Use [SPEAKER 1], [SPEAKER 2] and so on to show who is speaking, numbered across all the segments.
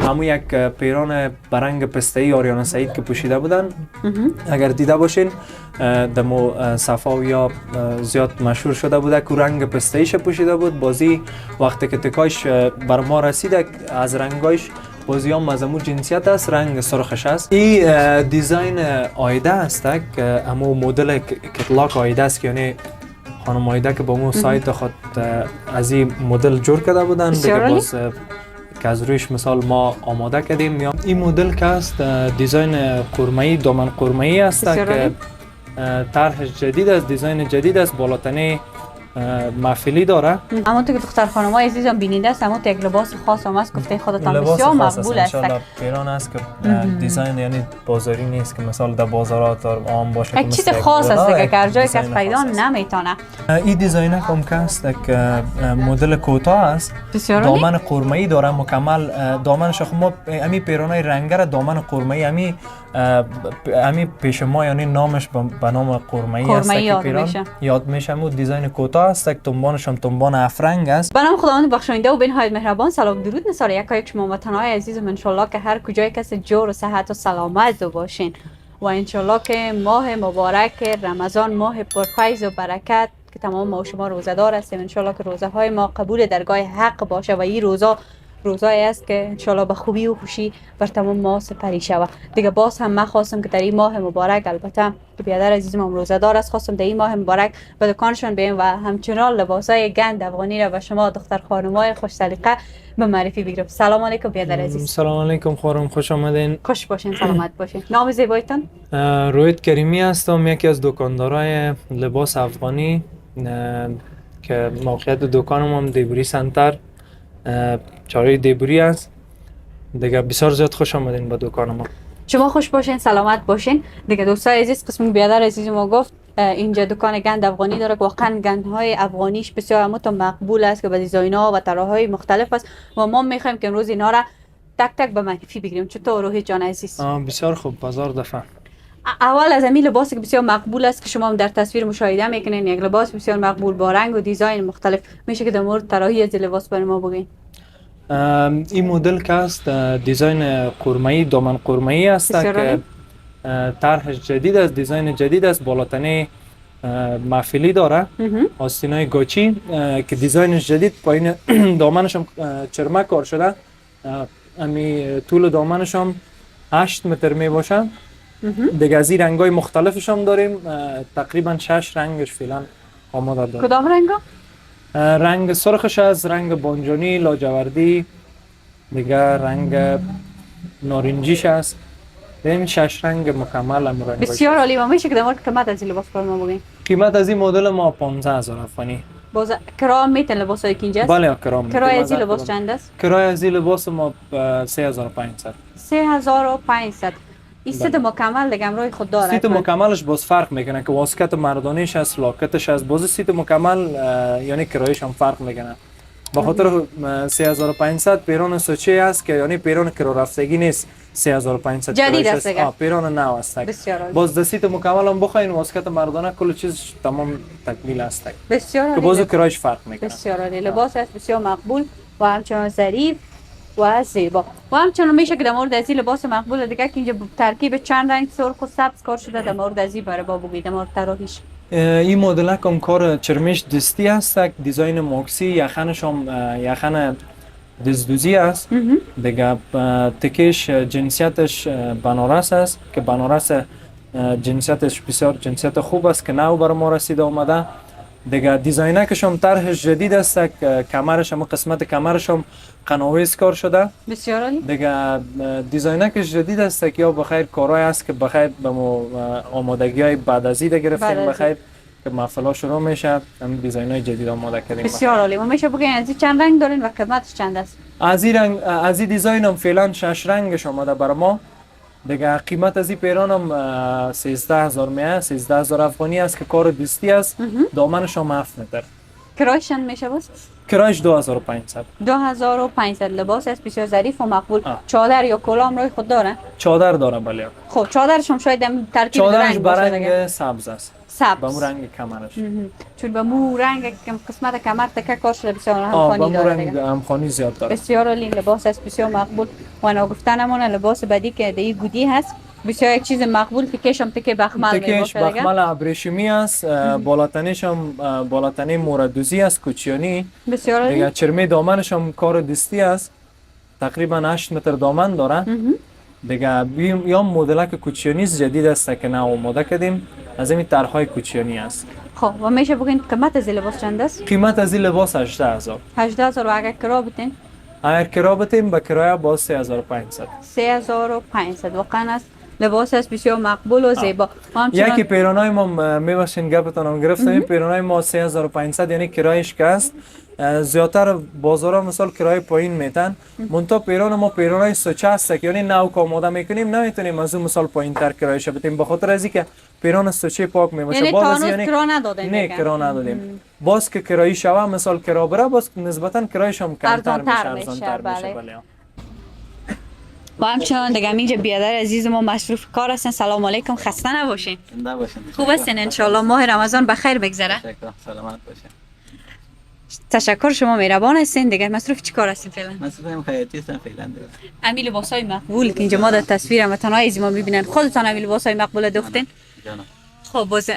[SPEAKER 1] همون یک پیران برنگ پسته‌ای آریانا سعید که پوشیده بودن. اگر دیده باشین دمو صفا یا زیاد مشهور شده بوده که رنگ پسته‌ایش پوشیده بود. بازی وقتی که تکایش بر ما رسیده از رنگایش بازی هم از امو جنسیت است، رنگ سرخش است. این دیزاین آیده است که امو مدل کتلاک آیده است که یعنی خانم آیده که با مو سایت خود از این مدل جور کرده بودن دیگه. باز که از رویش مثال ما آماده کردیم. یا این مدل که است دیزاین قرمه‌ای، دامن قرمه‌ای است که طرح جدید است، دیزاین جدید است، بالاتنه محفلی داره.
[SPEAKER 2] اما تو که دختر خانم‌های عزیزم بینیده است، اما یک لباس خاص هم است، گفته خودتان بسیار مقبول است.
[SPEAKER 1] پیران است که دیزاین یعنی بازاری نیست که مثلا در بازارات عام باشه.
[SPEAKER 2] یک چیز خاص است که هر جای کس پیدا نمیتونه.
[SPEAKER 1] این دیزاین کم است که مدل کوتاه است، دامن قرمه‌ای داره مکمل. دامنش ما امی پیرانای رنگر دامن قرمه‌ای امی پیش ما یعنی نامش به نام قرمه‌ای است که پیران یاد میشه. مو دیزاین کوتاه است که تنبانش هم تنبان افرنگ است.
[SPEAKER 2] به نام خداوند بخشاینده و بنهایت مهربان. سلام درود نثار یکایک شما وطن‌های عزیزم، ان شاء الله که هر کجای کس جور و صحت و سلامت باشین و ان شاء الله که ماه مبارک رمضان ماه پرفیض و برکت که تمام ما و شما روزه‌دار هستیم، ان شاء الله که روزه های ما قبول درگاه حق باشه و این روزایی است که ان شاء الله به خوبی و خوشی بر تمام ما سپری شود. دیگه باز هم من خواستم که در این ماه مبارک، البته که بیادر عزیزم هم روزه‌دار است، خواستم در این ماه مبارک به دکانشون بیایم و همچنان لباسای گند افغانی را به شما دختر خانم‌های خوش سلیقه به معرفی بگیرم. سلام علیکم بیادر عزیز.
[SPEAKER 1] سلام علیکم خانم، خوش آمدین.
[SPEAKER 2] خوش باشین، سلامت باشین. نام زیبایتان؟
[SPEAKER 1] روحیت کریمی هستم، یکی از دکاندارای لباس افغانی که موقعیت دکانم هم دیبوری سنتر چاره دیبوری است. دیگه بسیار زیاد خوش آمدین به دکان ما.
[SPEAKER 2] شما خوش باشین، سلامت باشین. دیگه دوستای عزیز، قسم بیادر عزیز ما گفت اینجا دکان گند افغانی داره که واقعا گندهای افغانیش بسیار مقبول است که با دیزاین‌ها و طراح‌های مختلف است و ما می‌خوایم که امروز اینا را تک تک به معرفی بگیریم. چطور روحی جان عزیز؟
[SPEAKER 1] بسیار خوب، بازار دفعه.
[SPEAKER 2] اول از همین لباسی که بسیار مقبول است که شما هم در تصویر مشاهده میکنین، یک لباس بسیار مقبول با رنگ و دیزاین مختلف، میشه که در مورد طراحی از لباس برای ما بگین؟
[SPEAKER 1] این مدل که است دیزاین قرمه‌ای، دامن قرمه‌ای است که طرح جدید است، دیزاین جدید است، بالاتنه محفلی داره، آستینای گاچی که دیزاینش جدید، پایین دامنش هم چرمه کار شده. امی طول دامنش هم 8 متر می باشه. دیگه از این رنگای مختلفش هم داریم، تقریبا 6 رنگش فعلا آماده داریم.
[SPEAKER 2] کدام رنگا؟
[SPEAKER 1] رنگ سرخش از رنگ بانجانی، لاجوردی، دیگه رنگ نارنجیش است. این 6 رنگ مکمل هم رنگ.
[SPEAKER 2] بسیار عالی. و میشه که در مورد قیمت از این لباس برای ما بگین؟
[SPEAKER 1] قیمت از این مدل ما 15000 افغانی.
[SPEAKER 2] باز کرایه میتن لباسای که اینجاست؟
[SPEAKER 1] بله کرایه.
[SPEAKER 2] کرایه از این لباس چند است؟
[SPEAKER 1] کرایه از این لباس ما 3500.
[SPEAKER 2] 3500. این ست مکمل دیگه امروی خود داره.
[SPEAKER 1] سیت مکملش باز فرق میکنه که واسکت مردانیش است، لاکتش است. باز سیت مکمل یعنی کرایش هم فرق میکنه. به خاطر 3500 پیران سوچه است که یعنی پیران کرو رفتگی نیست. 3500
[SPEAKER 2] جدید است دیگه.
[SPEAKER 1] پیران نو است. باز د سیت مکمل هم بخواین واسکت مردانه کل چیز تمام تکمیل است.
[SPEAKER 2] بسیار عالی.
[SPEAKER 1] که باز کرایش فرق میکنه.
[SPEAKER 2] بسیار عالی. لباس است بسیار مقبول و همچنان ظریف و زیبا. و همچنان میشه که در مورد از این لباس مقبول دیگه که اینجا ترکیب چند رنگ سرخ و سبز کار شده، در مورد از این برای ما بگید، در مورد طراحیش. این
[SPEAKER 1] مدل هم کار چرمش دستی است، دیزاین ماکسی، یخنش هم یخن دزدوزی است. دیگه تکش جنسیتش بنارس است که بنارس جنسیتش بسیار جنسیت خوب است که نو بر ما رسیده آمده. دیگه دیزاینکش هم طرح جدید است که کمرش هم قسمت کمرش هم قناویز کار شده.
[SPEAKER 2] بسیار عالی.
[SPEAKER 1] دیگه دیزاینکش جدید است که یا بخیر کارهای است که بخیر به آمادگی های بعد از ایده گرفتیم، بخیر که محفلا شروع میشه. هم دیزاینای جدید آماده کردیم.
[SPEAKER 2] بسیار عالی. ما میشه بگین از این چند رنگ دارین و قیمتش چند است؟
[SPEAKER 1] از این دیزاین هم فعلا 6 رنگش آماده برای ما. دیگه قیمت از این پیران هم 13000 میه، 13000 افغانی است که کار دستی است. دامنش هم 7 متر.
[SPEAKER 2] کرایش چند میشه باز؟
[SPEAKER 1] کرایش 2500.
[SPEAKER 2] 2500. لباس است بسیار ظریف و مقبول. چادر یا کلام روی خود داره؟
[SPEAKER 1] چادر داره بله.
[SPEAKER 2] خب چادرش هم شاید ترکیب
[SPEAKER 1] چادرش رنگ سبز است.
[SPEAKER 2] سبز
[SPEAKER 1] به مو رنگ کمرش.
[SPEAKER 2] چون به مو رنگ قسمت کمر تکه کار شده بسیار
[SPEAKER 1] به
[SPEAKER 2] همخوانی
[SPEAKER 1] مو
[SPEAKER 2] داره
[SPEAKER 1] رنگ
[SPEAKER 2] دیگه.
[SPEAKER 1] همخوانی زیاد داره.
[SPEAKER 2] بسیار عالی، لباس است بسیار مقبول و نگفتنمون لباس بعدی که دی گودی هست بسیار یک چیز مقبول تکش هم تکه بخمل
[SPEAKER 1] تکش
[SPEAKER 2] میباشه دیگه.
[SPEAKER 1] بخمل ابریشمی است، بالاتنیش هم بالاتنی موردوزی است کوچیانی.
[SPEAKER 2] بسیار عالی.
[SPEAKER 1] دیگه چرمی دامنش هم کار دستی است، تقریبا 8 متر دامن داره. دیگه یا مدلک کوچیانی جدید است که نه آماده کردیم، از این طرحهای کوچیانی است.
[SPEAKER 2] خب و میشه بگین قیمت از این لباس چند است؟
[SPEAKER 1] قیمت از این لباس 18000.
[SPEAKER 2] 18000 و اگر کرا بتین؟
[SPEAKER 1] اگر کرا بتیم به کرایه باز 3500.
[SPEAKER 2] 3500 واقعا است. لباس است بسیار مقبول و زیبا.
[SPEAKER 1] یکی پیرانای ما میباشین گپتونم گرفتم، این پیرانای ما 3500 یعنی کرایش که است. زیادتر بازارها مثال کرایه پایین میتن، منتها پیران ما پیرانای سوچه است یعنی نو که آماده میکنیم نمیتونیم از اون مثال پایین تر کرایش بتیم، به خاطر از اینکه پیران سوچه پاک میباشه.
[SPEAKER 2] یعنی
[SPEAKER 1] باز
[SPEAKER 2] یعنی کرا ندادیم؟
[SPEAKER 1] نه کرا ندادیم. باز که کرایی شوه مثال کرا بره باز نسبتا کرایش هم کمتر میشه، ارزان‌تر میشه. بله.
[SPEAKER 2] و همچنان دیگه اینجا بیادر عزیز ما مصروف کار هستن. سلام علیکم، خسته نباشین. خوب هستین انشالله؟ ماه رمضان بخیر بگذره.
[SPEAKER 3] سلامت باشین.
[SPEAKER 2] تشکر، شما مهربان هستین. دیگه مصروف چی کار هستین فعلا؟
[SPEAKER 3] مصروف خیاطی هستم فعلا دیگه.
[SPEAKER 2] امی لباسای مقبول که اینجا ما در تصویر هم تنها از ما میبینن، خودتان امی لباسای مقبول دوختین؟
[SPEAKER 3] جانم.
[SPEAKER 2] خب باز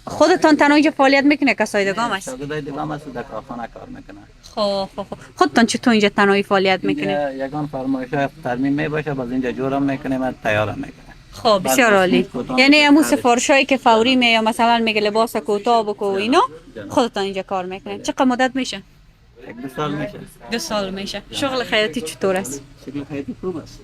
[SPEAKER 2] خودتان تنها اینجا فعالیت میکنه که سایدگام است؟
[SPEAKER 3] شاگردای دیگه هم در کارخانه کار میکنن.
[SPEAKER 2] خب خودتان چطور اینجا تنهایی فعالیت میکنه؟
[SPEAKER 3] یگان فرمایش ترمیم میباشه باز اینجا جورم میکنه من تیارم میکنه.
[SPEAKER 2] خب بسیار عالی. یعنی همون سفارشایی که فوری می یا مثلا میگه لباس کوتاه بکو اینا خودتان اینجا کار میکنین؟ چقدر مدت میشه؟
[SPEAKER 3] 2 سال میشه.
[SPEAKER 2] 2 سال میشه. شغل خیاطی چطور است؟
[SPEAKER 3] شغل خیاطی خوب است.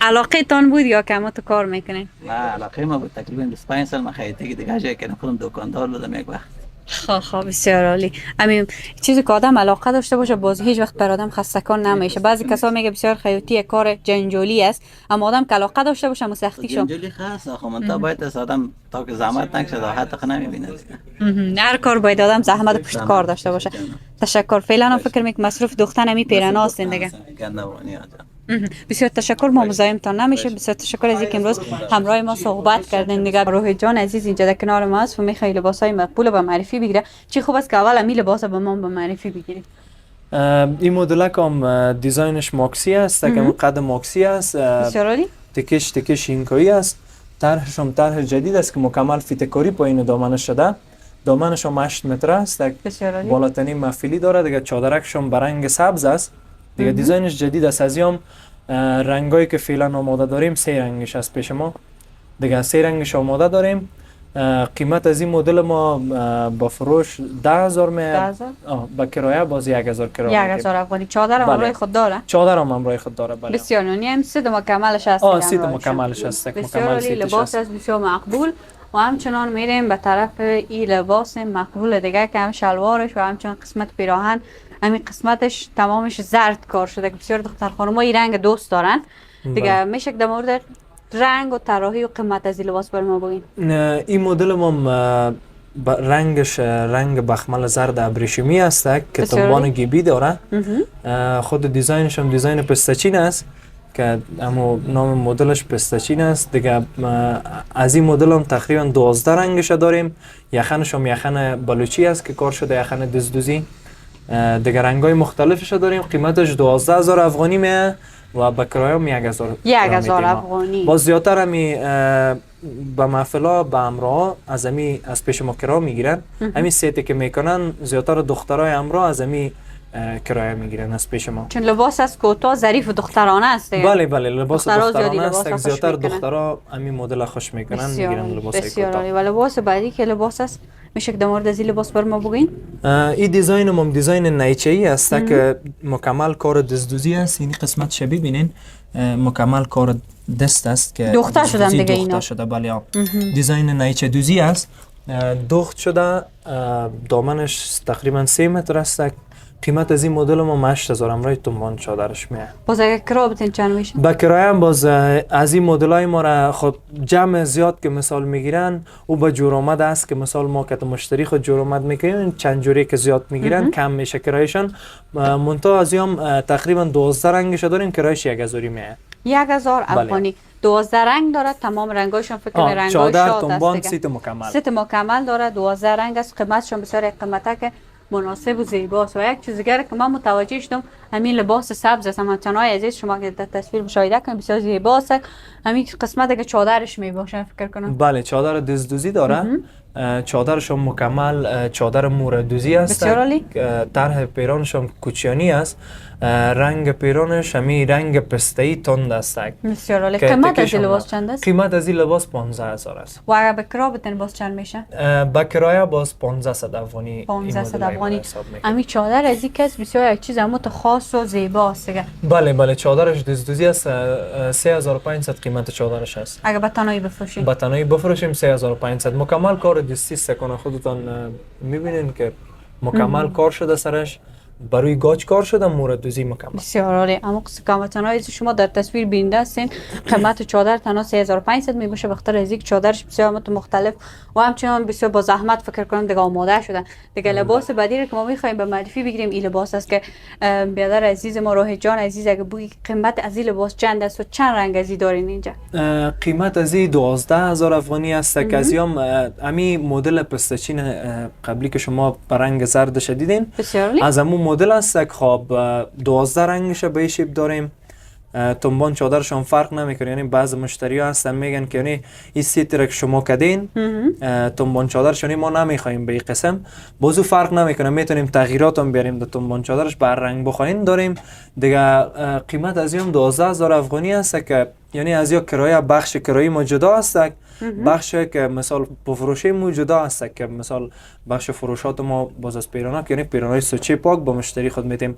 [SPEAKER 2] علاقه تان بود یا که تو کار میکنین؟
[SPEAKER 3] نه علاقه ما بود، تقریبا 25 سال من خیاطی دیگه جای کردم، خودم دکاندار بودم یک وقت.
[SPEAKER 2] خب بسیار عالی. همین چیزی که آدم علاقه داشته باشه باز هیچ وقت بر آدم خستگان نمیشه. بعضی کسا میگه بسیار خیاطی کار جنجالی است، اما آدم که علاقه داشته باشه سختی شو
[SPEAKER 3] جنجالی خاص آخه من تا باید از آدم تا که زحمت نکشه راحت نمیبینه دیگه.
[SPEAKER 2] هر کار باید آدم زحمت پشت کار داشته باشه. تشکر. فعلا هم فکر میکنم مصروف دختن می پیرنا هستین دیگه. بسیار تشکر، ما مزاحمتان نمیشه. بسیار تشکر از اینکه امروز همراه ما صحبت کردین دیگه. روح جان عزیز اینجا در کنار ما است و میخوای لباسای مقبول به معرفی بگیره. چی خوب است که اول امی لباس به ما به معرفی بگیری.
[SPEAKER 1] این مدل هم دیزاینش ماکسی است، که قد ماکسی است.
[SPEAKER 2] بسیار عالی.
[SPEAKER 1] تکش اینکایی است. طرحش هم طرح جدید است که مکمل فیتکاری پایین دامنش شده. دامنش هم 8 متر است. بالاتنی مفیلی داره دیگه. چادرکش هم برنگ سبز است. دیگه دیزاینش جدید است. از هم رنگایی که فعلا آماده داریم 3 رنگش است پیش ما. دیگه 3 رنگش آماده داریم. قیمت از این مدل ما با فروش 10000 می با کرایه باز 1000 کرایه.
[SPEAKER 2] 1000 افغانی. چادر هم همراه خود داره؟
[SPEAKER 1] چادر هم همراه خود داره. بله.
[SPEAKER 2] بسیار عالی. هم سید مکملش هست.
[SPEAKER 1] سید مکملش هست.
[SPEAKER 2] بسیار عالی. لباس است بسیار مقبول. و همچنان میریم به طرف این لباس مقبول دیگه که هم شلوارش و همچنان قسمت پیراهن همین قسمتش تمامش زرد کار شده که بسیار دختر خانم‌ها این رنگ دوست دارن دیگه. میشه در مورد رنگ و طراحی و قیمت از این لباس بر ما بگین؟ این
[SPEAKER 1] مدل ما رنگش رنگ بخمل زرد ابریشمی است که تنبان گیبی داره. خود دیزاینش هم دیزاین پستچین است که اما نام مدلش پستچین است دیگه. از این مدل هم تقریبا 12 رنگش داریم. یخنش هم یخن بلوچی است که کار شده، یخن دزدوزی. دیگه رنگای مختلفش داریم. قیمتش 12000 افغانی میه و با کرایه هم
[SPEAKER 2] 1000 افغانی.
[SPEAKER 1] باز زیادتر همی به محفلا به امراه از همی از پیش ما کرایه میگیرن. همی سیتی که میکنن زیادتر دخترای امراه از همی کرایه میگیرن از پیش ما.
[SPEAKER 2] چون لباس از کوتاه ظریف و دخترانه است دیگه.
[SPEAKER 1] بله لباس دخترانه است. زیادتر دخترها همین مدل خوش میکنن میگیرن لباس کوتاه.
[SPEAKER 2] و لباس بعدی که لباس است میشه که در مورد از این لباس بر ما بگین؟
[SPEAKER 1] این دیزاین هم دیزاین نیچه‌ای است که مکمل کار دزدوزی است. این قسمت شبیه ببینین مکمل کار دست است که
[SPEAKER 2] دختر شدن دیگه اینا.
[SPEAKER 1] بله دیزاین نیچه دوزی است. دخت شده. دامنش تقریبا 3 متر است. قیمت از این مدل ما 8000 امرای تومان چادرش میه.
[SPEAKER 2] باز اگه کرایه بتین چند میشه؟
[SPEAKER 1] با کرایه هم باز از این مدل های ما را خود جمع زیاد که مثال میگیرن او با جورآمد است که مثال ما که مشتری خود جورآمد میکنیم چند جوری که زیاد میگیرن کم میشه کرایشان. منتها از هم تقریبا 12 رنگش داریم کرایش 1000 میه.
[SPEAKER 2] 1000 افغانی. 12 رنگ داره، تمام رنگایشون فکر کنم رنگای
[SPEAKER 1] چادر
[SPEAKER 2] شاد
[SPEAKER 1] تنبان
[SPEAKER 2] است دیگه.
[SPEAKER 1] سیت مکمل.
[SPEAKER 2] ست مکمل داره، 12 رنگ است، قیمتشون بسیار قیمته که مناسب و زیباست. و یک چیز دیگه که من متوجه شدم همین لباس سبز است. همچنان عزیز شما که در تصویر مشاهده کنید بسیار زیباست. همین قسمت که چادرش می باشه فکر کنم.
[SPEAKER 1] بله چادر دزدوزی داره. چادرش هم مکمل چادر موردوزی است.
[SPEAKER 2] بسیار عالی.
[SPEAKER 1] طرح پیرانش هم کوچیانی است. رنگ پیرانش همی رنگ پسته‌ای تند است.
[SPEAKER 2] بسیار عالی. قیمت از این لباس چند است؟
[SPEAKER 1] قیمت از این لباس 15000 است.
[SPEAKER 2] و اگر به کرایه بتین باز چند میشه؟
[SPEAKER 1] با کرایه باز 1500 افغانی.
[SPEAKER 2] 1500 افغانی. همین چادر از این کس بسیار یک چیز همون خاص و زیباست دیگه.
[SPEAKER 1] بله چادرش دزدوزی است. 3500 قیمت چادرش است.
[SPEAKER 2] اگر به تنهایی بفروشیم؟
[SPEAKER 1] به تنهایی بفروشیم 3500. مکمل کار دستی است. کنه خودتان میبینین که مکمل کار شده سرش. برای گاچ کار شده موردوزی مکمل.
[SPEAKER 2] بسیار عالی. اما قیمت‌های شما در تصویر بینده هستین. قیمت چادر تنها 3500 میباشه. بخاطر از اینکه چادرش بسیار مختلف و همچنان بسیار با زحمت فکر کنم دیگه آماده شده. دیگه لباس بعدی رو که ما می‌خوایم به معرفی بگیریم این لباس است که برادر عزیز ما روح جان عزیز اگه بگی قیمت از این لباس چند است و چند رنگ ازی دارین اینجا؟
[SPEAKER 1] قیمت از این 12000 افغانی است که از امی مدل پستچین قبلی که شما به رنگ زردش دیدین.
[SPEAKER 2] بسیار عالی.
[SPEAKER 1] از همون مدل است که خب 12 رنگش به این شیپ داریم. تنبان چادرشون فرق نمیکنه. یعنی بعض مشتری ها هستن میگن که یعنی این سیت را که شما کدین تنبان چادرشون ما نمیخوایم به این قسم. بازو فرق نمیکنه. میتونیم تغییرات هم بیاریم در تنبان چادرش بر رنگ بخواین داریم دیگه. قیمت از این 12000 افغانی است که یعنی از یا کرایه بخش کرایی ما جدا است. بخش که مثال بفروشی ما جدا است که مثال بخش فروشات ما باز از پیرانا که یعنی پیرانای سوچه پاک با مشتری خود میتیم.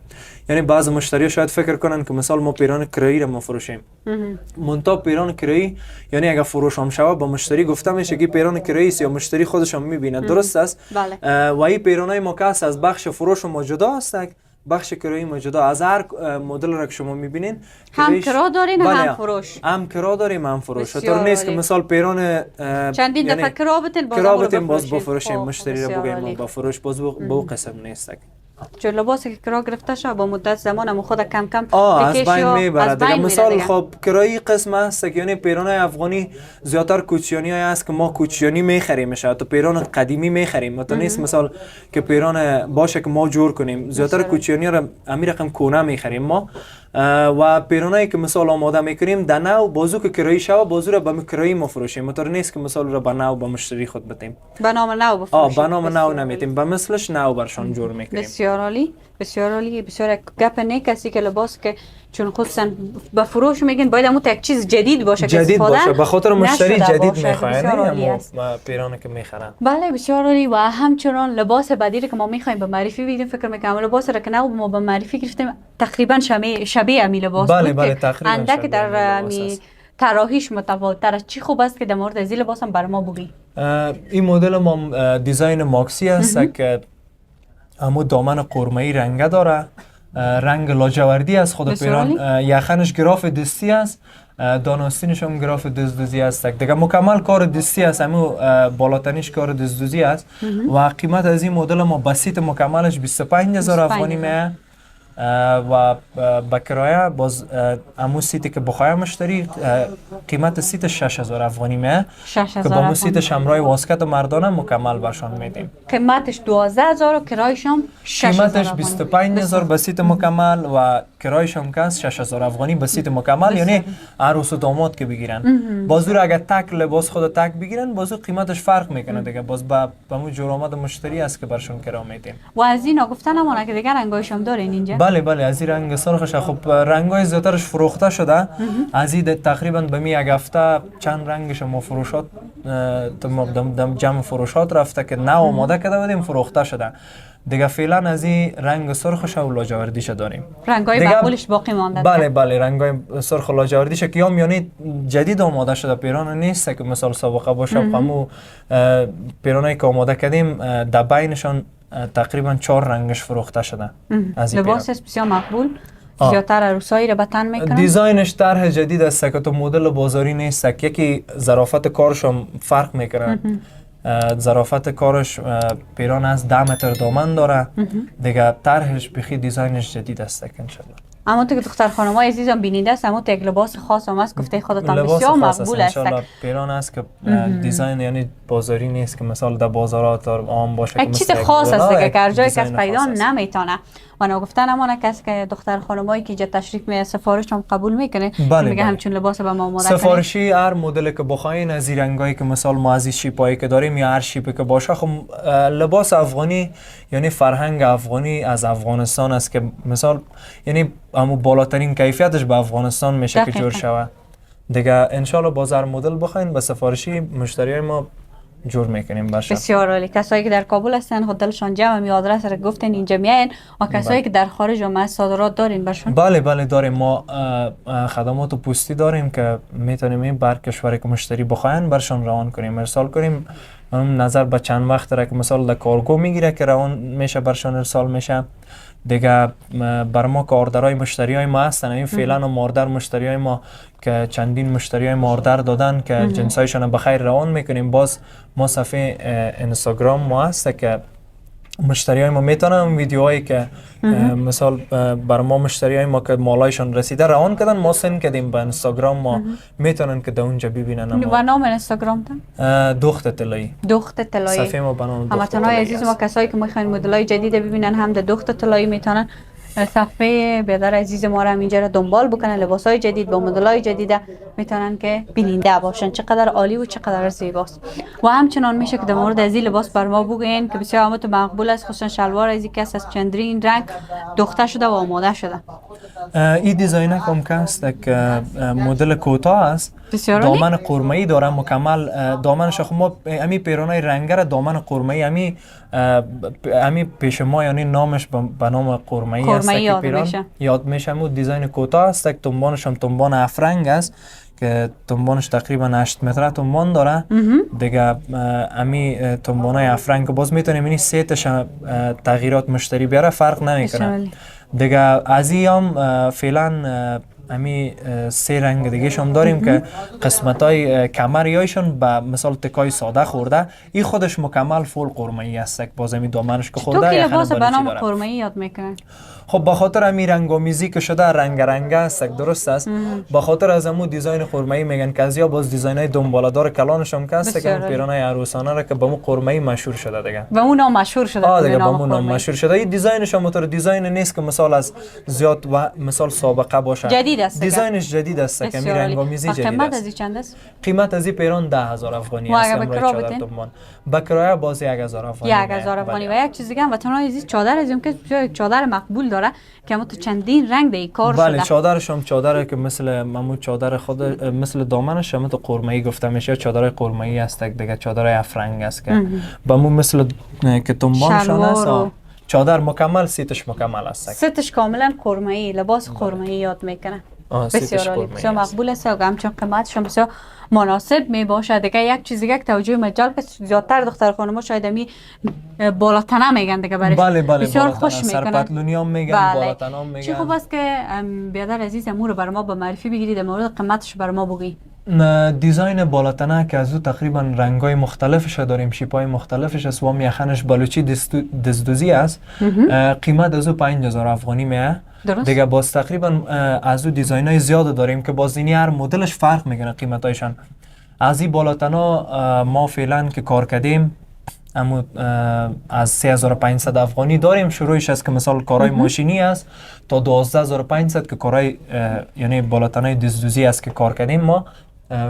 [SPEAKER 1] یعنی بعض مشتری شاید فکر کنن که مثال ما پیران کرایی رو مفروشیم. منتها پیران کرایی یعنی اگر فروش هم شود با مشتری گفته میشه که پیران کرایی است یا مشتری خودش هم میبینه. درست است.
[SPEAKER 2] بله.
[SPEAKER 1] و این پیرانای ما که از بخش فروش ما جدا است. بخش کرایی ما جدا از هر مدل را که شما میبینین
[SPEAKER 2] هم کرا دارین هم فروش.
[SPEAKER 1] هم کرا داریم هم فروش. طور نیست که مثال پیران
[SPEAKER 2] چندین دفعه کرا بتین
[SPEAKER 1] باز بفروشیم مشتری را بگیم ما با فروش باز با قسم نیست.
[SPEAKER 2] چون لباسی که کرا گرفته شد با مدت زمان هم خود کم کم
[SPEAKER 1] از بین میبره دیگه. مثال خب کرایی قسم هست که یعنی پیران افغانی زیادتر کوچیانی هست که ما کوچیانی میخریم شاید تو پیران قدیمی میخریم. مثلا نیست مثال که پیران باشه که ما جور کنیم. زیادتر کوچیانی را امیر رقم کونه میخریم ما. و پیرانایی که مثال آماده میکنیم در نو بازو که کرایی شوه بازو را به کرایی مفروشیم. مطور نیست که مثال را به نو به مشتری خود بدیم.
[SPEAKER 2] به نام نو بفروشیم.
[SPEAKER 1] به نام نو نمیتیم. به مثلش نو برشان جور میکنیم.
[SPEAKER 2] بسیار عالی. بسیار عالی. بسیار گپ نه کسی که لباس که چون خودشان به فروش میگن باید همون یک چیز جدید باشه که
[SPEAKER 1] جدید باشه به خاطر مشتری جدید میخواد.
[SPEAKER 2] نه
[SPEAKER 1] پیرانی که میخرن.
[SPEAKER 2] بله بسیار عالی. و همچنان لباس بعدی که ما میخوایم به معرفی بگیریم فکر میکنم لباس را که نه ما به معرفی گرفتیم تقریبا شبیه امی لباس بود.
[SPEAKER 1] بله تقریبا
[SPEAKER 2] اندک در می طراحیش متفاوت تر. چی خوب است که در مورد از این لباس هم برای ما بگی؟
[SPEAKER 1] این مدل ما دیزاین ماکسی است که همون دامن قرمه‌ای رنگه داره. رنگ لاجوردی است. خود پیران یخنش گراف دستی است. داناستینش هم گراف دزدوزی است. دیگه مکمل کار دستی است. همون بالاتنیش کار دزدوزی است. و قیمت از این مدل ما بسیط مکملش 25000 افغانی میه. و با کرایه باز همون سیتی که بخواه مشتری قیمت سیت 6000 افغانی میه که با همون سیت شمرای واسکت مردانه مکمل برشان میدیم.
[SPEAKER 2] قیمتش 12000 و کرایش هم 6000
[SPEAKER 1] قیمتش 25000 به سیت مکمل و کرایش هم که 6000 افغانی به سیت مکمل. یعنی عروس و داماد که بگیرن بازو را اگر تک لباس خود تک بگیرن بازو قیمتش فرق میکنه دیگه. باز با همون جرآمد مشتری است که برشون کرا میدیم.
[SPEAKER 2] و از این گفتن نمونه که دیگه رنگایش هم دارین اینجا؟
[SPEAKER 1] بله از این رنگ سرخش خب رنگای زیادترش فروخته شده. از این تقریبا به می یک هفته چند رنگش ما فروشات دم جمع فروشات رفته که نه آماده کرده بودیم فروخته شده. دیگه فعلا از این رنگ سرخش و لاجوردیش داریم.
[SPEAKER 2] رنگای معمولش باقی مانده.
[SPEAKER 1] بله رنگای سرخ و لاجوردیش که یعنی جدید آماده شده. پیران نیست که مثال سابقه باشه. همو پیرانایی که آماده کردیم در بینشان تقریبا 4 رنگش فروخته شده. از این
[SPEAKER 2] لباس بسیار مقبول. زیادتر عروسایی را به تن میکنن.
[SPEAKER 1] دیزاینش طرح جدید است که تو مدل بازاری نیست. یکی ظرافت کارش هم فرق میکنه. ظرافت کارش پیران از 10 متر دامن داره. دیگه طرحش بخی دیزاینش جدید است ان شاء الله.
[SPEAKER 2] اما تو که دختر خانمای عزیزم بیننده است، اما تو یک لباس خاص هم است، گفته خودت هم بسیار مقبول است.
[SPEAKER 1] ان پیران است که دیزاین یعنی بازاری نیست که مثلا در بازارات عام باشه،
[SPEAKER 2] یک چیز خاص است دیگه که هر جای کس پیدا نمیتونه. و نگفتن اما کسی که دختر خانمایی که اینجا تشریف می سفارش هم قبول میکنه، میگه همچون لباس به ما آماده کنه.
[SPEAKER 1] سفارشی هر مدل که بخواین از این رنگایی که مثلا ما از این شیپایی که داریم یا هر شیپی که باشه، خب لباس افغانی یعنی فرهنگ افغانی از افغانستان است که مثلا یعنی همو بالاترین کیفیتش به افغانستان میشه که جور شوه دیگه. انشالله باز هر مدل بخواین به سفارشی مشتریای ما جور میکنیم باشه.
[SPEAKER 2] بسیار عالی. کسایی که در کابل هستن خود دلشان جمع، می آدرس رو گفتن اینجا میاین. و کسایی که در خارج هم صادرات دارین برشون؟
[SPEAKER 1] بله داریم. ما خدمات پستی داریم که میتونیم بر کشوری که مشتری بخواین برشان روان کنیم، ارسال کنیم. نظر به چند وقت را که مثلا در کارگو میگیره که روان میشه برشان ارسال میشه دیگه. بر ما که آردرهای مشتری های ما هستن، این فعلا هم آردر مشتری های ما که چندین مشتری های ما آردر دادن که جنسایشان بخیر روان میکنیم. باز ما صفحه اینستاگرام ما هسته که مشتری های ما میتونن ویدیوهایی که مثال بر ما مشتری های ما که مالایشان رسیده روان کردن ما سند کردیم به اینستاگرام، ما میتونن که در اونجا ببینن.
[SPEAKER 2] و نام اینستاگرام تا
[SPEAKER 1] دخت طلایی.
[SPEAKER 2] دخت طلایی.
[SPEAKER 1] صفحه ما بنام دخت
[SPEAKER 2] طلایی. عزیز ما کسایی که میخواین مدلای جدید ببینن هم در دخت طلایی میتونن صفحه بیادر عزیز ما را اینجا را دنبال بکنن. لباسای جدید با مدلای جدید میتونن که بیننده باشن چقدر عالی و چقدر زیباست. و همچنان میشه که در مورد از این لباس بر ما بگین که بسیار آمد و مقبول است، خصوصا شلوار از کس از چندرین رنگ دوخته شده و آماده شده.
[SPEAKER 1] این دیزاین هم که است که مدل کوتاه است، دامن قرمه‌ای داره مکمل. دامنش خب ما امی پیرانای رنگره دامن قرمه‌ای امی پیش ما یعنی نامش به نام قرمه‌ای است که پیران یاد میشه. مو دیزاین کوتاه است که تنبانش هم تنبان افرنگ است که تنبانش تقریبا 8 متر تنبان داره دیگه. امی تنبانای افرنگ باز میتونیم یعنی سه تا تغییرات مشتری بیاره فرق نمیکنه دیگه. از این هم فعلا امی سه رنگ دیگه شم داریم که قسمتای کمریایشون به مثال تکای ساده خورده. این خودش مکمل فول قرمه‌ای است که باز امی دامنش که خورده.
[SPEAKER 2] تو که لباس به نام قرمه‌ای یاد میکنن؟
[SPEAKER 1] خب به خاطر امی رنگامیزی که شده رنگ است، درست است. به خاطر از امو دیزاین قرمه‌ای میگن که از یا باز دیزاینای دنباله‌دار کلانش هم هست که پیرانای عروسانه را که به مو قرمه‌ای مشهور شده دیگه.
[SPEAKER 2] و اون نام مشهور شده
[SPEAKER 1] دیگه. به اون نام مشهور شده. این دیزاینش هم تو دیزاین نیست که مثال از زیاد و مثال سابقه باشه.
[SPEAKER 2] جدید است.
[SPEAKER 1] دیزاینش جدید است که می رنگامیزی جدید است.
[SPEAKER 2] قیمت از چند است؟
[SPEAKER 1] قیمت از این پیران 10,000 افغانی است. با کرایه باز 1,000 افغانی.
[SPEAKER 2] 1,000 افغانی. و یک چیز دیگه هم وطنای عزیز چادر از که چادر مقبول داره که تو چندین رنگ به کار شده.
[SPEAKER 1] بله چادرش هم چادره که مثل معمول چادر خود مثل دامنش هم تو قرمه‌ای گفته میشه. چادر قرمه‌ای است دیگه. چادر افرنگ است که بمو مثل که تنبانشان است. چادر مکمل سیتش مکمل است.
[SPEAKER 2] سیتش کاملا قرمه‌ای، لباس قرمه‌ای یاد میکنه. بسیار عالی. بسیار مقبول است و همچنین قیمتش هم بسیار مناسب می باشه دیگه. یک چیز دیگه که توجه مجال که زیادتر دختر خانم‌ها شاید می بالاتنه میگن دیگه برش.
[SPEAKER 1] بله
[SPEAKER 2] بسیار خوش میکنن.
[SPEAKER 1] سرپتلونی هم میگن، بالاتنه هم میگن.
[SPEAKER 2] چه خوب است که بیادر عزیز امور بر ما به معرفی بگیرید، در مورد قیمتش بر ما بگی.
[SPEAKER 1] دیزاین بالاتنه که از او تقریبا رنگای مختلفش داریم، شیپای مختلفش است و میخنش بلوچی دزدوزی است. قیمت از او 5,000 افغانی میه. دیگه باز تقریبا از او دیزاینای زیاد داریم که باز اینی هر مدلش فرق میکنه قیمتایشان. از این بالاتنه ما فعلا که کار کردیم اما از 3,500 افغانی داریم. شروعش است که مثال کارهای ماشینی است تا 12,500 که کارهای یعنی بالاتنه دزدوزی است که کار کردیم ما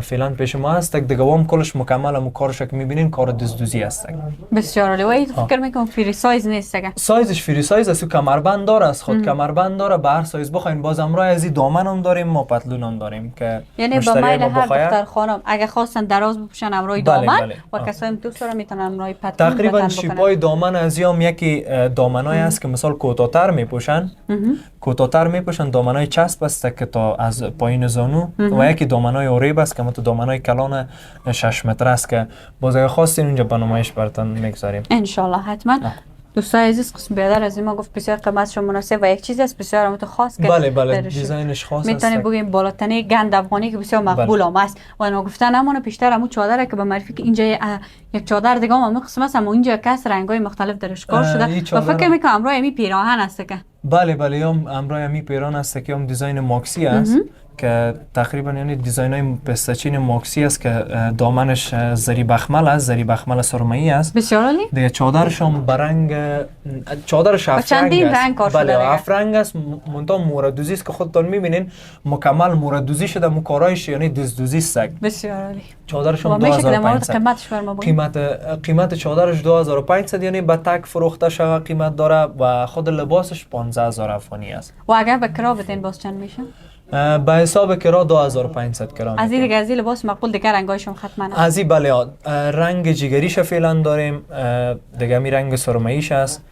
[SPEAKER 1] فعلا پیش ما هست دیگه. هم کلش مکمل هم کارش که میبینین کار دزدوزی است.
[SPEAKER 2] بسیار عالی. و این فکر میکنم فری سایز نیست دیگه.
[SPEAKER 1] سایزش فری سایز است. کمربند داره است. خود کمربند داره به هر سایز بخواین. باز امروز از این دامن هم داریم ما پتلون هم داریم که
[SPEAKER 2] یعنی با میل هر دختر خانم اگه خواستن دراز بپوشن امروز دامن و کسایی دوست دارن میتونن امروز پتلون
[SPEAKER 1] تقریبا شیپای دامن از یام یکی دامنای است که مثال کوتاه‌تر میپوشن. کوتاه‌تر میپوشن دامنای چسب است که تا از پایین زانو و یکی دامنای اوریب است که تو دامنای کلان 6 متر است که باز اگه خواستین اونجا به نمایش براتون میگذاریم
[SPEAKER 2] ان شاء الله. حتما دوستای عزیز قسم بیادر از ما گفت بسیار قیمتش مناسب و یک چیز است بسیار خاص که
[SPEAKER 1] بله دیزاینش خاص است.
[SPEAKER 2] میتونیم بگیم بالاتنه گند افغانی که بسیار مقبول هم است. و نگفتن همون بیشتر همون چادره که به معرفی که اینجا یک چادر دیگه هم قسم است، اما اینجا کس رنگای مختلف درش کار شده و فکر میکنم امروز امی پیراهن است که
[SPEAKER 1] بله بله، هم امرای همی پیران است که هم دیزاین ماکسی است که تقریبا یعنی دیزاین های پستچین ماکسی است که دامنش زری بخمل است، زری بخمل سرمه‌ای است.
[SPEAKER 2] بسیار عالی.
[SPEAKER 1] دیگه چادرش هم برنگ، چادرش هفت رنگ
[SPEAKER 2] چندین
[SPEAKER 1] است.
[SPEAKER 2] رنگ کار شده
[SPEAKER 1] بله
[SPEAKER 2] دیگه.
[SPEAKER 1] هفت رنگ است. منتها موردوزی است که خودتون میبینین مکمل موردوزی شده، مکارایش یعنی دزدوزی است.
[SPEAKER 2] بسیار عالی.
[SPEAKER 1] چادرش
[SPEAKER 2] و
[SPEAKER 1] هم
[SPEAKER 2] میشه که در مورد
[SPEAKER 1] 2500.
[SPEAKER 2] قیمتش بر ما بگین؟
[SPEAKER 1] قیمت چادرش 2500 یعنی به تک فروخته شده قیمت داره و خود لباسش 15000 افغانی است.
[SPEAKER 2] و اگر به کرا بدین باز چند میشه؟
[SPEAKER 1] به حساب کرا 2500 کرا.
[SPEAKER 2] از این دیگه از این لباس مقبول دیگه رنگایشون ختما
[SPEAKER 1] از این بله، رنگ جگریش فعلا داریم، دیگه می رنگ سرمه‌ایش است،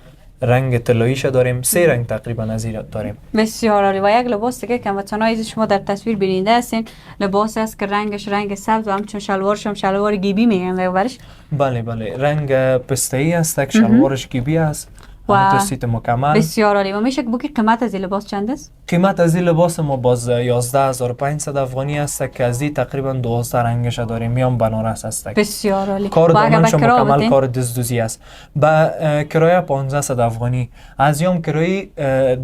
[SPEAKER 1] رنگ طلاییش داریم، 3 رنگ تقریبا از این داریم.
[SPEAKER 2] بسیار عالی. و یک لباس دیگه که هموطنان شما در تصویر بیننده هستین، لباس است که رنگش رنگ سبز و همچون شلوارش هم شلوار گیبی میگن برش.
[SPEAKER 1] بله بله، رنگ پسته‌ای است، که شلوارش گیبی است و سیت مکمل.
[SPEAKER 2] بسیار عالی. و میشه که بگی قیمت از این لباس چند است؟
[SPEAKER 1] قیمت از این لباس ما باز 11500 افغانی است که از این تقریبا 12 رنگش داریم، میام بنارس است.
[SPEAKER 2] بسیار عالی.
[SPEAKER 1] کار دامنش مکمل کار دزدوزی است. با کرایه 1500 افغانی. از یوم کرایه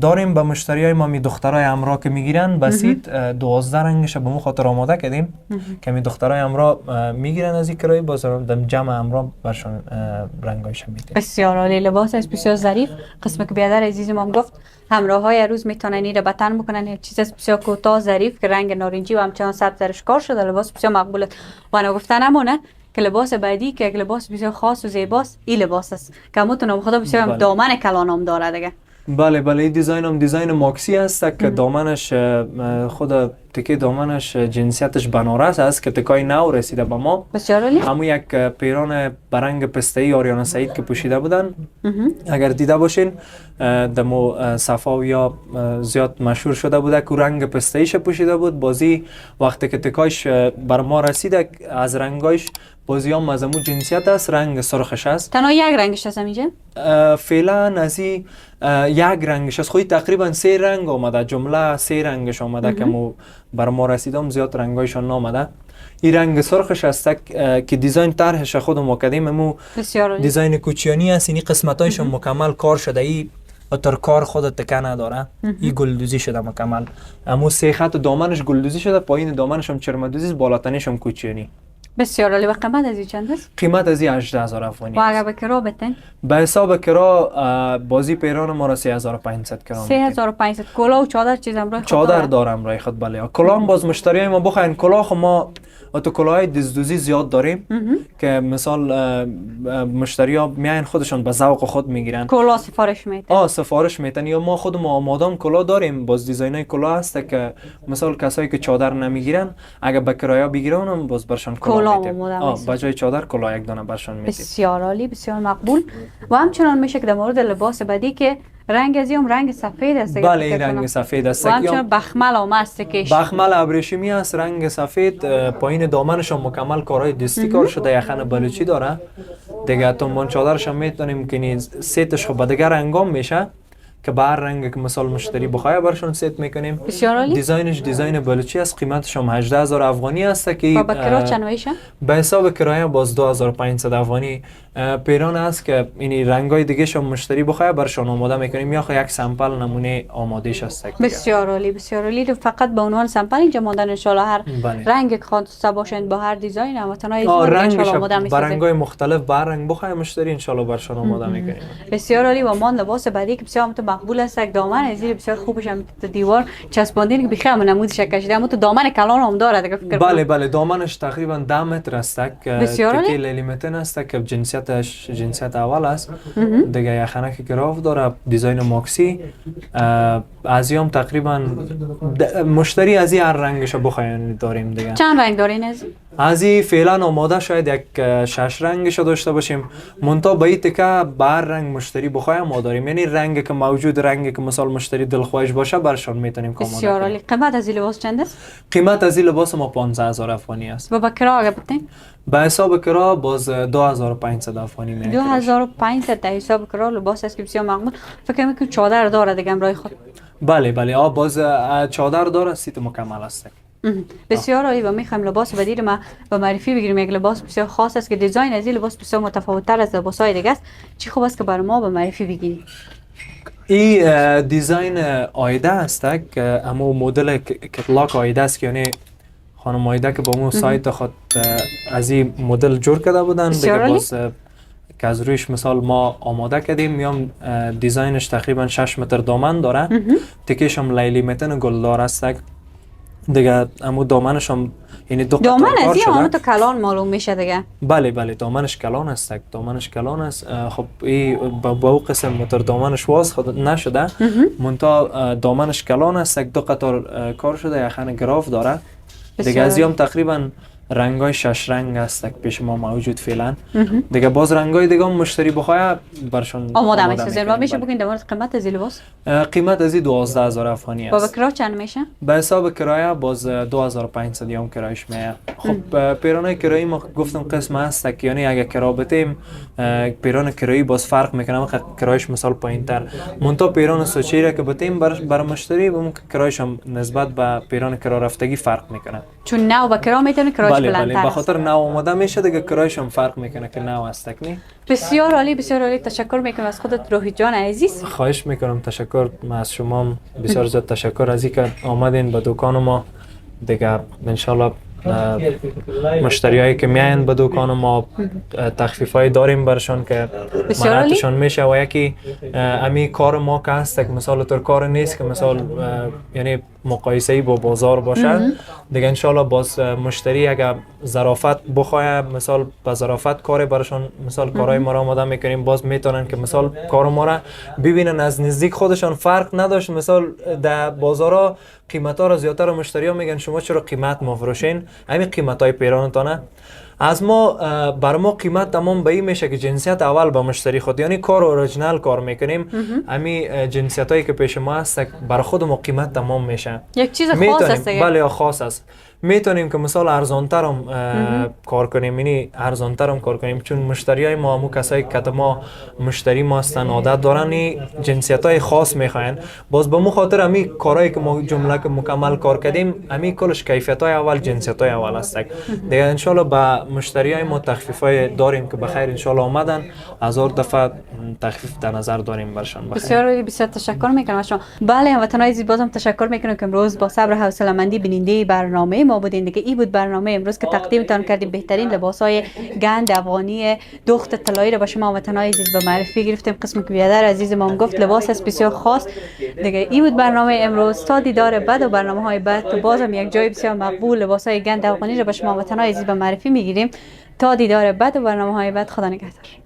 [SPEAKER 1] داریم به مشتریای ما، می دخترای امرا که میگیرن بسیط 12 رنگش به مو خاطر آماده کردیم که می دخترای امرا میگیرن از این کرایه، باز دم جمع امرا برشون رنگایش میده.
[SPEAKER 2] بسیار عالی. لباس است بسیار ظریف. قسم که بیادر عزیز ما گفت همراه های روز میتونن این رو بتن بکنن. یک چیز بسیار کوتاه ظریف که رنگ نارنجی و همچنان سبز درش کار شده. لباس بسیار مقبوله. و نگفتن نمونه که لباس بعدی که یک لباس بسیار خاص و زیباست این لباس است که همتون خدا بسیار دامن کلانم داره دیگه.
[SPEAKER 1] بله بله، این دیزاین هم دیزاین ماکسی است که دامنش خود تکه دامنش جنسیتش بنارس است که تکای نو رسیده به ما.
[SPEAKER 2] بسیار عالی.
[SPEAKER 1] همون یک پیران برنگ پسته‌ای آریانا سعید که پوشیده بودن، اگر دیده باشین دمو صفا یا زیاد مشهور شده بوده که رنگ پسته‌ایش پوشیده بود. بازی وقتی که تکایش بر ما رسیده از رنگایش بازی هم از امون جنسیت است، رنگ سرخش است.
[SPEAKER 2] تنها یک رنگش هست اینجا؟
[SPEAKER 1] فعلا از این یک رنگش است. خودی تقریبا 3 رنگ آمده، جمله 3 رنگش آمده که مو بر ما رسیدم، زیاد رنگایشان نامده. این رنگ سرخش است که دیزاین طرحش خود ما کردیم، مو دیزاین کوچیانی است. این قسمتایش مکمل کار شده، ای اتر کار خود تکه نداره. این گلدوزی شده مکمل، امو 3 خط دامنش گلدوزی شده، پایین دامنش هم چرمدوزی، بالاتنش هم کوچیانی.
[SPEAKER 2] بسیار عالی. و قیمت از این چند است؟
[SPEAKER 1] قیمت از این 18000 افغانی.
[SPEAKER 2] و اگر به کرا بتن؟
[SPEAKER 1] به حساب کرا بازی پیران ما را 3500 کرا.
[SPEAKER 2] 3500. کلاه و چادر چیز امرای خود
[SPEAKER 1] چادر دارم رای خود. بله کلاه هم باز مشتریای ما بخواین کلاه خو ما تو کلاهای دزدوزی زیاد داریم که مثال مشتریا میاین خودشون به ذوق خود میگیرن،
[SPEAKER 2] کلاه سفارش میدن.
[SPEAKER 1] سفارش میدن، یا ما خودمون آمادم کلاه داریم. باز دیزاینای کلاه هست که مثال کسایی که چادر نمیگیرن اگه به کرایه بگیرن هم باز برشون کلاه میدیم. به جای چادر کلاه یک دانه برشون میدیم.
[SPEAKER 2] بسیار عالی، بسیار مقبول. و همچنان میشه که در مورد لباس بعدی که رنگ از این رنگ سفید است.
[SPEAKER 1] بله این رنگ سفید است.
[SPEAKER 2] و همچنان بخمل هم است کش.
[SPEAKER 1] بخمل ابریشمی است، رنگ سفید، پایین دامنش هم مکمل کارهای دستی کار شده، یخن بلوچی داره. دیگه تنبان چادرش هم میتونیم که سیتش خب دیگه رنگام میشه که بر رنگ که مثال مشتری بخواه برشون سیت میکنیم.
[SPEAKER 2] بسیار عالی.
[SPEAKER 1] دیزاینش دیزاین بلوچی است، قیمتش هم 18000 افغانی است که
[SPEAKER 2] با کرایه چند میشه؟
[SPEAKER 1] به حساب کرایه باز 2500 افغانی پیران است که این رنگای دیگه شما مشتری بخواه برشون آماده میکنیم یا یک سامپل نمونه آمادهش است.
[SPEAKER 2] بسیار عالی، بسیار عالی. فقط به عنوان سامپل اینجا ماندن ان شاء الله هر رنگ خواسته باشند با هر دیزاین هم تنهای ان شاء الله آماده میسازیم.
[SPEAKER 1] رنگای مختلف بر رنگ بخواه مشتری ان شاء الله برشون آماده میکنیم.
[SPEAKER 2] بسیار عالی. و مان لباس بعدی که بسیار مقبول است، یک دامن ازی بسیار خوبش هم تو دیوار چسباندین که بخیر هم نمودش کشیده، اما تو دامن کلان هم داره دیگه فکر کنم.
[SPEAKER 1] بله بله، دامنش تقریبا 10 متر است که لیلی متن است که جنسیتش جنسیت اول است. دیگه یخنک گراف داره، دیزاین ماکسی. از یام تقریبا مشتری از هر رنگش بخواین داریم دیگه.
[SPEAKER 2] چند رنگ دارین
[SPEAKER 1] از این فعلا آماده شاید یک 6 رنگش داشته باشیم. منتها به این تکه بر رنگ مشتری بخوایم ما داریم، یعنی رنگی که موجود، رنگی که مثال مشتری دلخواهش باشه برشان میتونیم کامل.
[SPEAKER 2] بسیار عالی. قیمت از این لباس چند است؟
[SPEAKER 1] قیمت از این لباس ما 15000 افغانی است.
[SPEAKER 2] و با کرا اگه بتین؟
[SPEAKER 1] به حساب کرا باز 2500 افغانی میشه.
[SPEAKER 2] 2500 در حساب کرا لباس است که بسیار مقبول. فکر میکنم چادر داره دیگه امرای خود.
[SPEAKER 1] بله بله، باز چادر داره، سیت مکمل است.
[SPEAKER 2] بسیار عالی. و میخوایم لباس بعدی رو ما به معرفی بگیریم. یک لباس بسیار خاص است که دیزاین از این لباس بسیار متفاوت تر از لباس‌های دیگه است. چی خوب است که برای ما به معرفی بگیریم.
[SPEAKER 1] این دیزاین آیده است که اما مدل کتلاک آیده است که یعنی خانم آیده که با مو سایت خود از این مدل جور کرده بودن دیگه باز که از رویش مثال ما آماده کردیم میام دیزاینش تقریبا 6 متر دامن داره تکیش هم لیلی متن گلدار است دیگه اما دامنش هم یعنی دو
[SPEAKER 2] دامن
[SPEAKER 1] قطار
[SPEAKER 2] از این
[SPEAKER 1] شده.
[SPEAKER 2] آنو تا کلان معلوم میشه دیگه.
[SPEAKER 1] بله دامنش کلان است دامنش کلان است خب این با او قسم متر دامنش واس خود نشده منتها دامنش کلان است دو قطار کار شده یخن گراف داره دیگه از هم تقریبا رنگای 6 رنگ است که پیش ما موجود فعلا دیگه باز رنگای دیگه هم مشتری بخواه برشون
[SPEAKER 2] آماده میسازیم و میشه بگین در مورد قیمت از این لباس؟
[SPEAKER 1] قیمت از این 12,000 افغانی است.
[SPEAKER 2] با کرایه چند میشه؟
[SPEAKER 1] به حساب کرایه باز 2500 هم کرایش میه. خب پیرانه کرایی ما گفتم قسم هست که یعنی اگه کرا بتیم پیرانه کرایی باز فرق میکنه کرایش مثال پایینتر منتها پیرانه سوچیره که بتیم بر مشتری ممکن کرایش هم نسبت به پیرانه کرا رفتگی فرق میکنه
[SPEAKER 2] چون نو با کرا میتونه کرایش
[SPEAKER 1] بله به خاطر نو آماده میشه دیگه کرایش هم فرق میکنه که نو است نی.
[SPEAKER 2] بسیار عالی تشکر میکنم از خودت روحی جان عزیز.
[SPEAKER 1] خواهش میکنم تشکر از شما بسیار زیاد تشکر از اینکه آمدین به دکان ما دیگه انشالله مشتریایی که میاین به دکان ما تخفیفای داریم برشان که منعتشان میشه و یکی امی کار ما که هست که مثال طور کار نیست که مثال یعنی مقایسه‌ای با بازار باشه دیگه انشالله باز مشتری اگر ظرافت بخواه مثال با ظرافت کار برشان مثال کارهای ما را آماده میکنیم باز میتونن که مثال کار ما را ببینن از نزدیک خودشان فرق نداشت مثال در بازارها قیمت ها را زیادتر مشتری ها میگن شما چرا قیمت ما فروشین همین قیمت های پیرانتانه از ما بر ما قیمت تمام به این میشه که جنسیت اول به مشتری خود یعنی کار اوریجینال کار میکنیم همین جنسیت هایی که پیش ما هست بر خود ما قیمت تمام میشه
[SPEAKER 2] یک چیز خاص است
[SPEAKER 1] بله خاص است میتونیم که مثال ارزانتر هم کار کنیم یعنی ارزانتر هم کار کنیم چون مشتری های ما همون کسایی که ما مشتری ما هستن عادت دارن جنسیت های خاص میخواین باز به مو خاطر همین کارهایی که ما جمله که مکمل کار کردیم همین کلش کیفیت های اول جنسیت های اول است دیگه ان شاء الله با مشتری های ما تخفیف های داریم که بخیر ان شاء الله آمدن 1000 دفعه تخفیف در نظر داریم برشان
[SPEAKER 2] بخیر بسیار تشکر میکنم از شما. بله هموطنان عزیز بازم تشکر میکنم که امروز با صبر و حوصله مندی بیننده برنامه ما بودین دیگه. این بود برنامه امروز که تقدیمتان کردیم بهترین لباس‌های گند افغانی دخت طلایی را به شما هموطنان عزیز به معرفی گرفتیم. قسم که بیادر عزیز ما گفت لباس است بسیار خاص دیگه. این بود برنامه امروز تا دیدار بعد و برنامه‌های بعد تو بازم یک جای بسیار مقبول لباس‌های گند افغانی را به شما هموطنان عزیز به معرفی میگیریم. تا دیدار بعد و برنامه‌های بعد خدا نگهدار.